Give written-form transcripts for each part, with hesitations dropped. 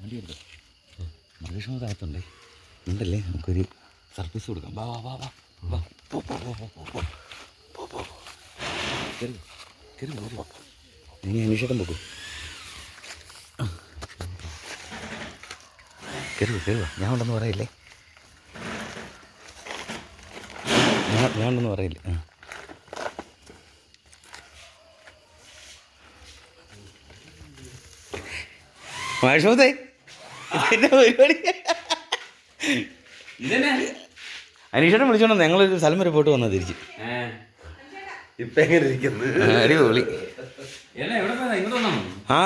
വണ്ടി എടുത്തോ. മൃഗക്ഷമത അകത്തുണ്ടേ ഉണ്ടല്ലേ, നമുക്കൊരു സർപ്രൈസ് കൊടുക്കാം. വാ വാ വാ വാ വാ പോ പോ പോ പോ പോ പോ പോ കയറി കയറി കയറി. ഇനി അന്വേഷിക്കാൻ പോക്കൂ. കയറുക കയറുക. ഞാൻ ഉണ്ടെന്ന് പറയില്ലേ, ഞാൻ ഉണ്ടെന്ന് പറയില്ലേ. മഴത്തെ പിന്നെ പരിപാടി അനീഷേട്ടൻ വിളിച്ചോണ്ട് ഞങ്ങളൊരു സ്ഥലം വരെ പോയിട്ട് വന്നാൽ തിരിച്ച്. ഇപ്പം എങ്ങനെ ഇരിക്കുന്നു? അടിപൊളി. ആ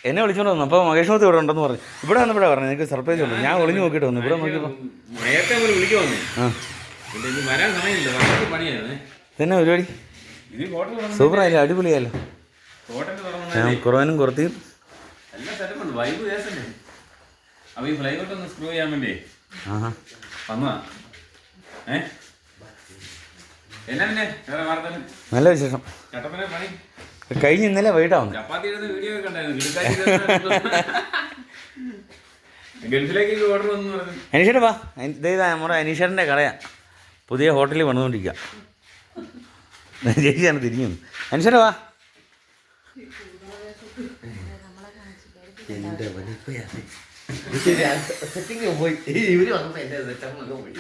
എന്നെ വിളിച്ചോണ്ട് വന്നു. അപ്പോൾ മഹേഷ്മത്ത് ഇവിടെ ഉണ്ടെന്ന് പറഞ്ഞു. ഇവിടെ വന്നപ്പോഴാണ് പറഞ്ഞത് എനിക്ക് സർപ്രൈസ് ഉണ്ട്. ഞാൻ ഒളിഞ്ഞു നോക്കിയിട്ട് വന്നു. ഇവിടെ നോക്കിയപ്പോൾ തന്നെ പരിപാടി സൂപ്പറായില്ല, അടിപൊളിയായല്ലോ. ഞാൻ കുറവനും കുറത്തിയും നല്ല വിശേഷം. കഴിഞ്ഞ് ഇന്നലെ വൈകിട്ടാവുന്നു. അനീഷേട്ടാ വാ, ഇതാ നമ്മുടെ അനീഷേട്ടൻ്റെ കടയാ. പുതിയ ഹോട്ടലിൽ വന്നുകൊണ്ടിരിക്കുക. ചേച്ചിയാണ് തിരിഞ്ഞു. അനീഷേട്ടാ വാ. എൻ്റെ വലിപ്പയാണ് സെറ്റിങ് പോയി. ഇവര് വന്നപ്പോൾ എൻ്റെ സെറ്റപ്പ് പോയി.